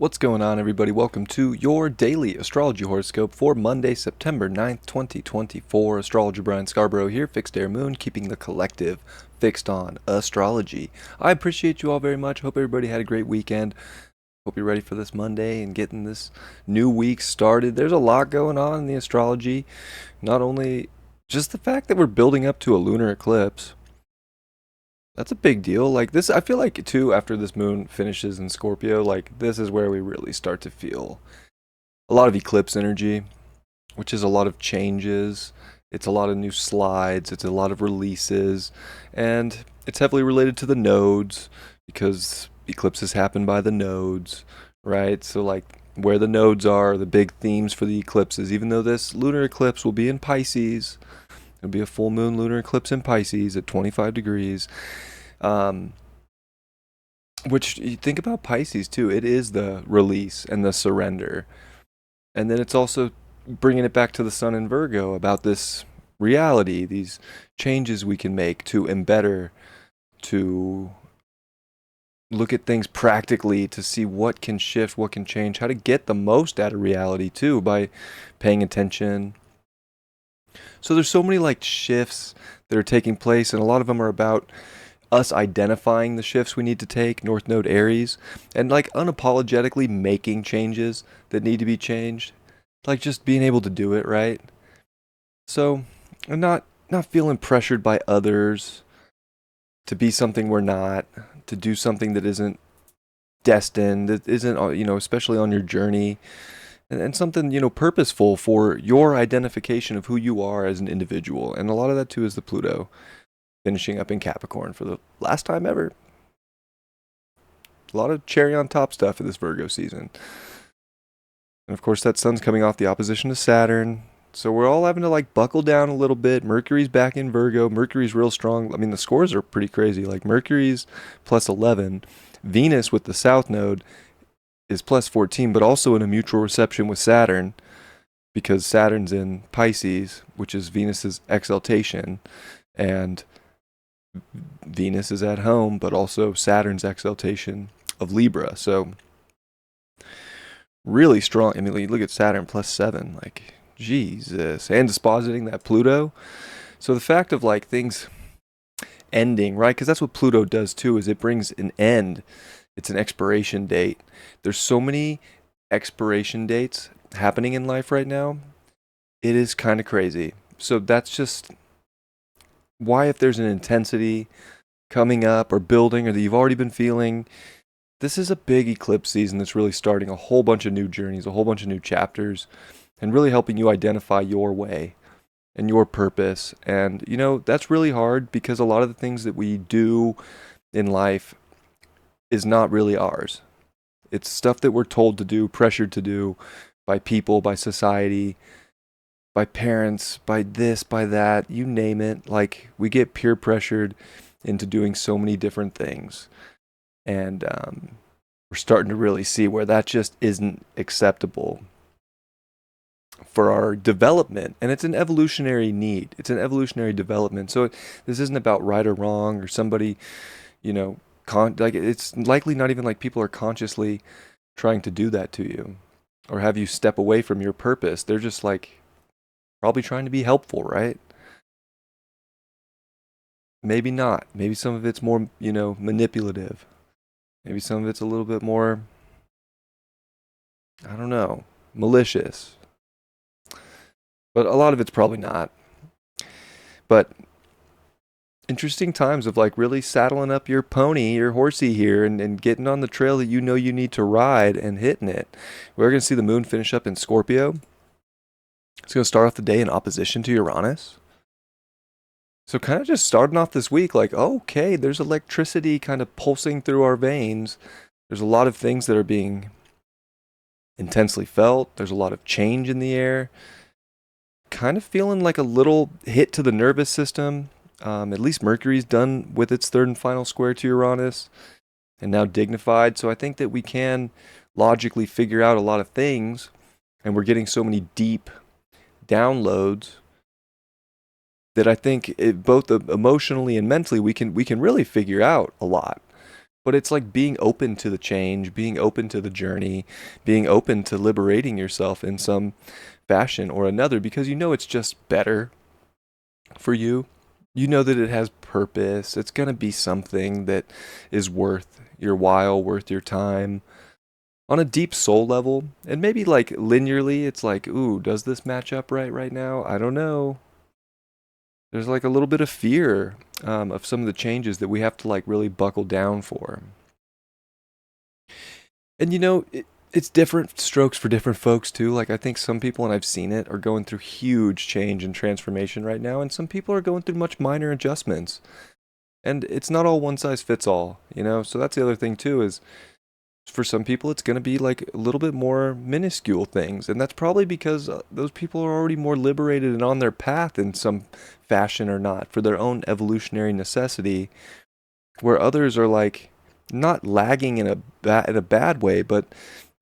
What's going on, everybody? Welcome to your daily astrology horoscope for Monday, September 9th, 2024. Astrologer Brian Scarborough here, Fixed Air Moon, keeping the collective fixed on astrology. I appreciate you all very much. Hope everybody had a great weekend. Hope you're ready for this Monday and getting this new week started. There's a lot going on in the astrology. Not only just the fact that we're building up to a lunar eclipse. That's a big deal. Like this, I feel like too, after this moon finishes in Scorpio, like this is where we really start to feel a lot of eclipse energy, which is a lot of changes. It's a lot of new slides. It's a lot of releases. And it's heavily related to the nodes because eclipses happen by the nodes, right? So, like, where the nodes are the big themes for the eclipses. Even though this lunar eclipse will be in Pisces, it'll be a full moon lunar eclipse in Pisces at 25 degrees. Um, which you think about Pisces too, it is the release and the surrender. And then it's also bringing it back to the sun in Virgo about this reality, these changes we can make to embetter, to look at things practically, to see what can shift, what can change, how to get the most out of reality too by paying attention. So there's so many like shifts that are taking place, and a lot of them are about us identifying the shifts we need to take, North Node Aries, and like unapologetically making changes that need to be changed. Like just being able to do it, right? So I'm not feeling pressured by others to be something we're not, to do something that isn't destined, that isn't, especially on your journey, and something, purposeful for your identification of who you are as an individual. And a lot of that too is the Pluto finishing up in Capricorn for the last time ever. A lot of cherry on top stuff in this Virgo season. And of course, that sun's coming off the opposition to Saturn. So we're all having to like buckle down a little bit. Mercury's back in Virgo. Mercury's real strong. I mean, the scores are pretty crazy. Like Mercury's plus 11. Venus with the South Node is plus 14, but also in a mutual reception with Saturn because Saturn's in Pisces, which is Venus's exaltation. And Venus is at home, but also Saturn's exaltation of Libra. So really strong. I mean, look at Saturn plus 7. Like, Jesus. And dispositing that Pluto. So the fact of like things ending, right? Because that's what Pluto does too, is it brings an end. It's an expiration date. There's so many expiration dates happening in life right now. It is kind of crazy. So that's just why, if there's an intensity coming up or building or that you've already been feeling, this is a big eclipse season that's really starting a whole bunch of new journeys, a whole bunch of new chapters, and really helping you identify your way and your purpose. And, that's really hard because a lot of the things that we do in life is not really ours. It's stuff that we're told to do, pressured to do by people, by society, by parents, by this, by that, you name it. Like, we get peer pressured into doing so many different things. And we're starting to really see where that just isn't acceptable for our development. And it's an evolutionary need. It's an evolutionary development. So this isn't about right or wrong or somebody, like it's likely not even like people are consciously trying to do that to you or have you step away from your purpose. They're just like probably trying to be helpful, right? Maybe not. Maybe some of it's more, manipulative. Maybe some of it's a little bit more, I don't know, malicious. But a lot of it's probably not. But interesting times of like really saddling up your pony, your horsey here, and getting on the trail that you know you need to ride and hitting it. We're going to see the moon finish up in Scorpio. It's going to start off the day in opposition to Uranus. So kind of just starting off this week like, okay, there's electricity kind of pulsing through our veins. There's a lot of things that are being intensely felt. There's a lot of change in the air. Kind of feeling like a little hit to the nervous system. At least Mercury's done with its third and final square to Uranus and now dignified. So I think that we can logically figure out a lot of things, and we're getting so many deep downloads that I think both emotionally and mentally we can really figure out a lot. But it's like being open to the change, being open to the journey, being open to liberating yourself in some fashion or another because you know it's just better for you. You know that it has purpose. It's going to be something that is worth your while, worth your time on a deep soul level. And maybe like linearly, it's like, ooh, does this match up right now? I don't know. There's like a little bit of fear of some of the changes that we have to like really buckle down for. And it's different strokes for different folks too. Like I think some people, and I've seen it, are going through huge change and transformation right now, and some people are going through much minor adjustments. And it's not all one size fits all. So that's the other thing too is for some people it's going to be like a little bit more minuscule things, and that's probably because those people are already more liberated and on their path in some fashion or not for their own evolutionary necessity, where others are like not lagging in a bad way, but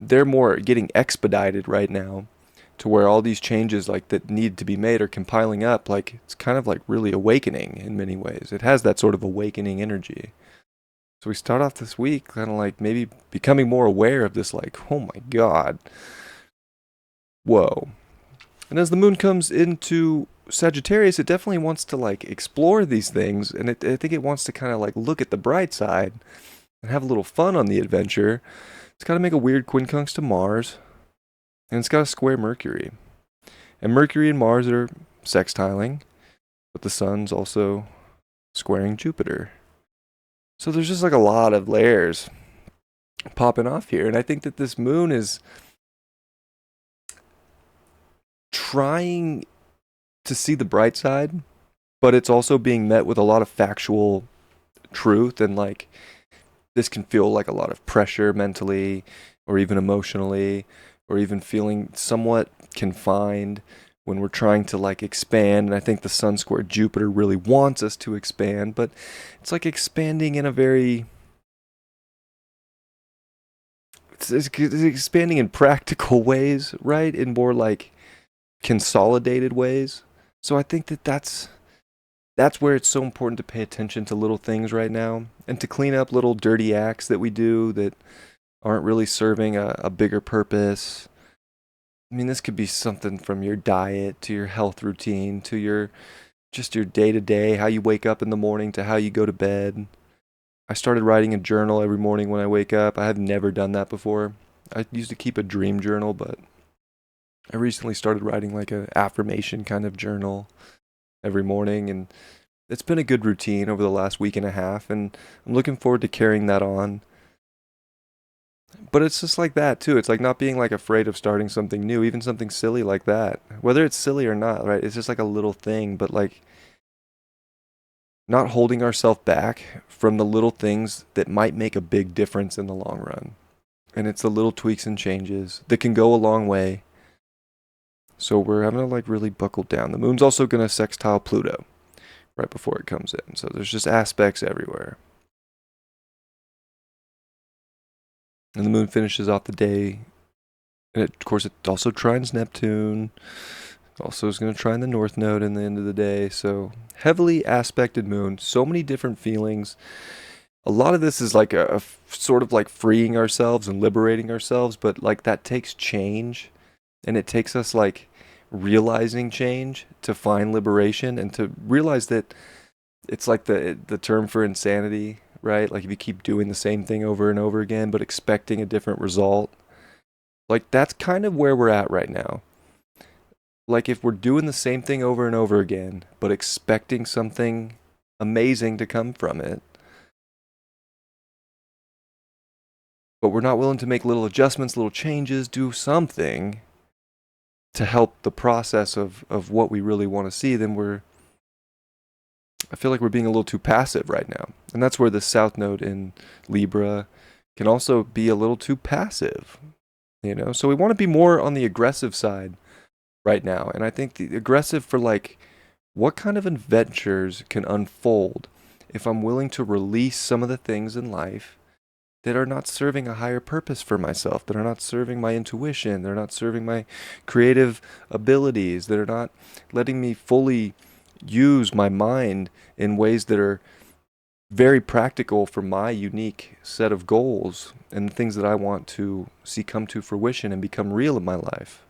they're more getting expedited right now to where all these changes like that need to be made are compiling up. Like it's kind of like really awakening in many ways. It has that sort of awakening energy. So we start off this week kind of like maybe becoming more aware of this, like, oh my God, whoa. And as the moon comes into Sagittarius, it definitely wants to like explore these things, and I think it wants to kind of like look at the bright side and have a little fun on the adventure. It's got to make a weird quincunx to Mars, and it's got to square Mercury. And Mercury and Mars are sextiling, but the sun's also squaring Jupiter. So there's just like a lot of layers popping off here, and I think that this moon is trying to see the bright side, but it's also being met with a lot of factual truth, and like this can feel like a lot of pressure mentally or even emotionally or even feeling somewhat confined when we're trying to like expand. And I think the sun square Jupiter really wants us to expand, but it's like expanding in a very it's expanding in practical ways, right? In more like consolidated ways. So I think that that's where it's so important to pay attention to little things right now and to clean up little dirty acts that we do that aren't really serving a bigger purpose. I mean, this could be something from your diet to your health routine to your just your day to day, how you wake up in the morning to how you go to bed. I started writing a journal every morning when I wake up. I have never done that before. I used to keep a dream journal, but I recently started writing like an affirmation kind of journal every morning, and it's been a good routine over the last week and a half, and I'm looking forward to carrying that on. But it's just like that too. It's like not being like afraid of starting something new, even something silly like that. Whether it's silly or not, right? It's just like a little thing, but like not holding ourselves back from the little things that might make a big difference in the long run. And it's the little tweaks and changes that can go a long way. So we're having to like really buckle down. The moon's also going to sextile Pluto right before it comes in. So there's just aspects everywhere. And the moon finishes off the day. And of course, it also trines Neptune. Also is going to trine the North Node in the end of the day. So heavily aspected moon. So many different feelings. A lot of this is like a sort of like freeing ourselves and liberating ourselves. But like that takes change. And it takes us like realizing change to find liberation and to realize that it's like the term for insanity, right? Like if you keep doing the same thing over and over again but expecting a different result. Like that's kind of where we're at right now. Like if we're doing the same thing over and over again but expecting something amazing to come from it, but we're not willing to make little adjustments, little changes, do something to help the process of what we really want to see, then I feel like we're being a little too passive right now. And that's where the South Node in Libra can also be a little too passive. So we want to be more on the aggressive side right now. And I think the aggressive for like what kind of adventures can unfold if I'm willing to release some of the things in life that are not serving a higher purpose for myself, that are not serving my intuition, they're not serving my creative abilities, that are not letting me fully use my mind in ways that are very practical for my unique set of goals and the things that I want to see come to fruition and become real in my life.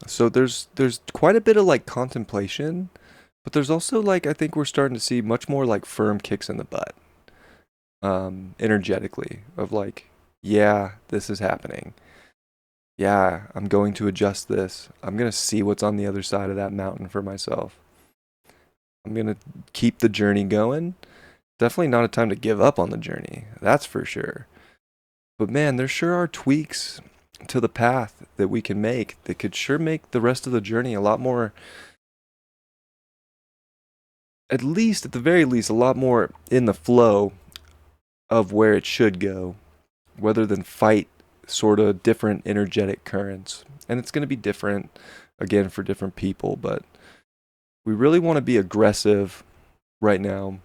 So there's quite a bit of like contemplation, but there's also like I think we're starting to see much more like firm kicks in the butt, energetically of like, yeah, this is happening. Yeah, I'm going to adjust this. I'm gonna see what's on the other side of that mountain for myself. I'm gonna keep the journey going. Definitely not a time to give up on the journey. That's for sure. But man, there sure are tweaks to the path that we can make that could sure make the rest of the journey a lot more, at least at the very least, a lot more in the flow of where it should go, rather than fight sort of different energetic currents. And it's going to be different again for different people, but we really want to be aggressive right now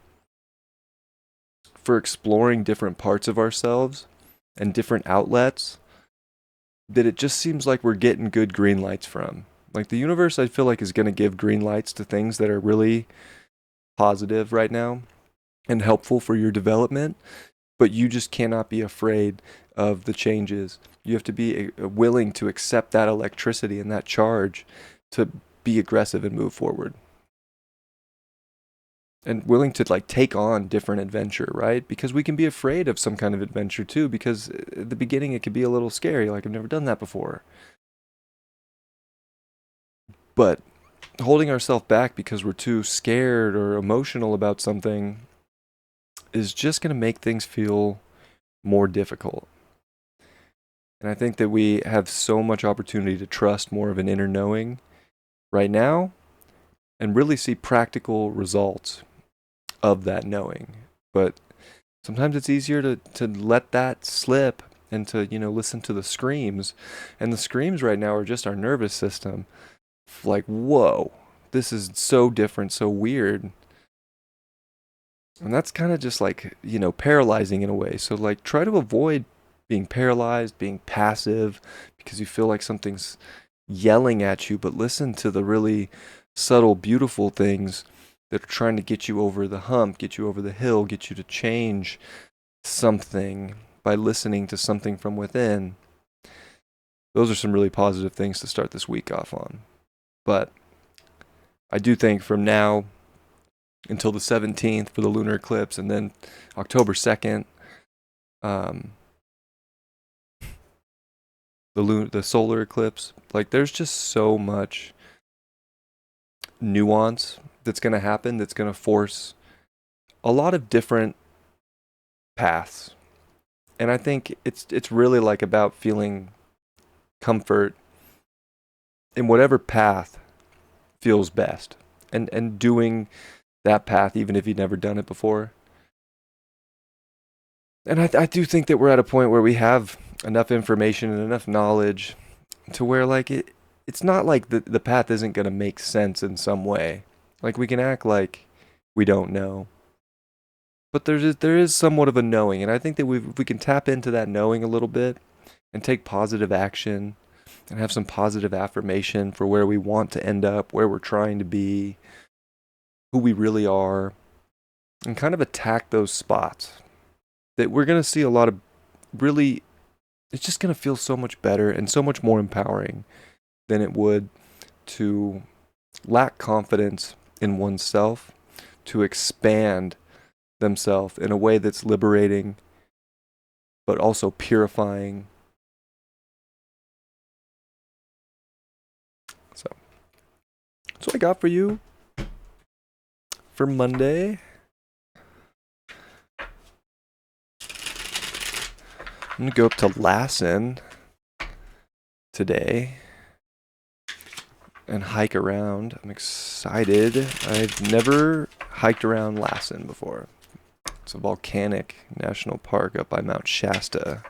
for exploring different parts of ourselves and different outlets that it just seems like we're getting good green lights from. Like the universe, I feel like, is going to give green lights to things that are really positive right now and helpful for your development, but you just cannot be afraid of the changes. You have to be willing to accept that electricity and that charge to be aggressive and move forward. And willing to like take on different adventure, right? Because we can be afraid of some kind of adventure too, because at the beginning it can be a little scary, like I've never done that before. But holding ourselves back because we're too scared or emotional about something is just going to make things feel more difficult. And I think that we have so much opportunity to trust more of an inner knowing right now and really see practical results of that knowing. But sometimes it's easier to let that slip and to, listen to the screams. And the screams right now are just our nervous system. Like, whoa, this is so different, so weird. And that's kind of just like, paralyzing in a way. So, like, try to avoid being paralyzed, being passive, because you feel like something's yelling at you, but listen to the really subtle, beautiful things that are trying to get you over the hump, get you over the hill, get you to change something by listening to something from within. Those are some really positive things to start this week off on. But I do think from now until the 17th for the lunar eclipse, and then October 2nd, the solar eclipse, like there's just so much nuance that's going to happen that's going to force a lot of different paths. And I think it's really like about feeling comfort in whatever path feels best, and doing that path even if you've never done it before. And I do think that we're at a point where we have enough information and enough knowledge to where like it's not like the path isn't going to make sense in some way. Like we can act like we don't know, but there is somewhat of a knowing, and I think that we can tap into that knowing a little bit and take positive action and have some positive affirmation for where we want to end up, where we're trying to be, who we really are, and kind of attack those spots that we're going to see a lot of really, it's just going to feel so much better and so much more empowering than it would to lack confidence in oneself, to expand themselves in a way that's liberating, but also purifying. So, that's what I got for you for Monday. I'm going to go up to Lassen today and hike around. I'm excited. I've never hiked around Lassen before. It's a volcanic national park up by Mount Shasta.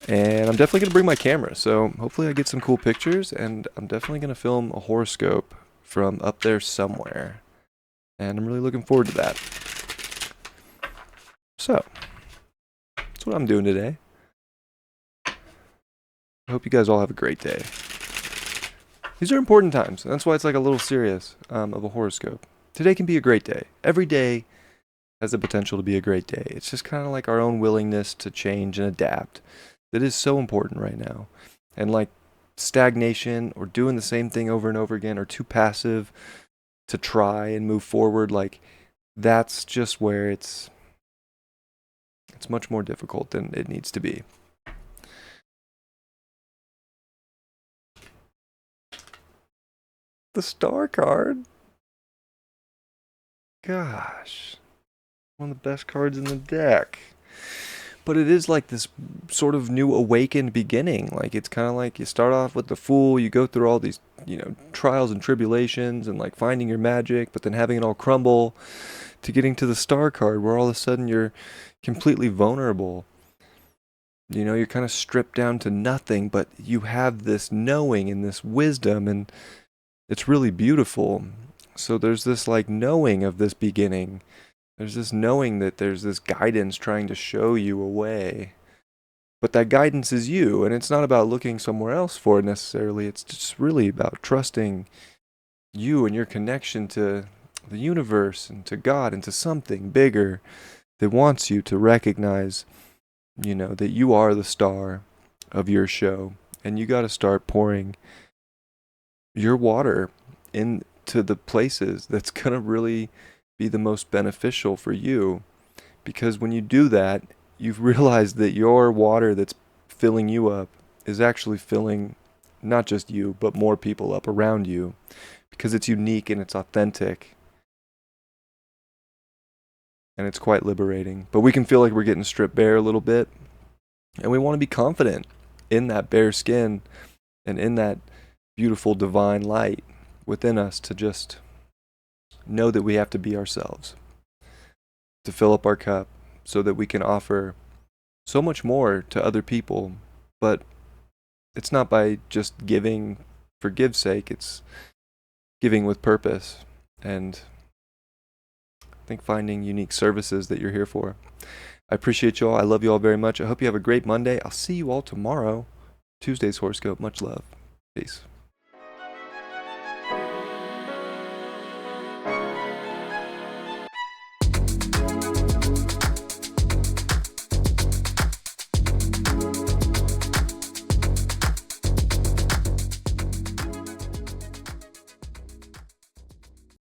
And I'm definitely going to bring my camera, so hopefully I get some cool pictures, and I'm definitely going to film a horoscope from up there somewhere. And I'm really looking forward to that. So, that's what I'm doing today. I hope you guys all have a great day. These are important times. That's why it's like a little serious of a horoscope. Today can be a great day. Every day has the potential to be a great day. It's just kind of like our own willingness to change and adapt that is so important right now. And like stagnation or doing the same thing over and over again or too passive to try and move forward, like that's just where it's much more difficult than it needs to be. The star card? Gosh. One of the best cards in the deck. But it is like this sort of new awakened beginning. Like it's kind of like you start off with the Fool, you go through all these, trials and tribulations and like finding your magic, but then having it all crumble to getting to the star card where all of a sudden you're completely vulnerable. You're kind of stripped down to nothing, but you have this knowing and this wisdom, and it's really beautiful. So there's this like knowing of this beginning. There's this knowing that there's this guidance trying to show you a way. But that guidance is you, and it's not about looking somewhere else for it necessarily. It's just really about trusting you and your connection to the universe and to God and to something bigger that wants you to recognize, that you are the star of your show. And you got to start pouring your water into the places that's going to really be the most beneficial for you. Because when you do that, you've realized that your water that's filling you up is actually filling not just you, but more people up around you. Because it's unique and it's authentic. And it's quite liberating. But we can feel like we're getting stripped bare a little bit. And we want to be confident in that bare skin and in that beautiful divine light within us to just know that we have to be ourselves, to fill up our cup so that we can offer so much more to other people. But it's not by just giving for give's sake, it's giving with purpose. And I think finding unique services that you're here for. I appreciate you all. I love you all very much. I hope you have a great Monday. I'll see you all tomorrow. Tuesday's horoscope. Much love. Peace.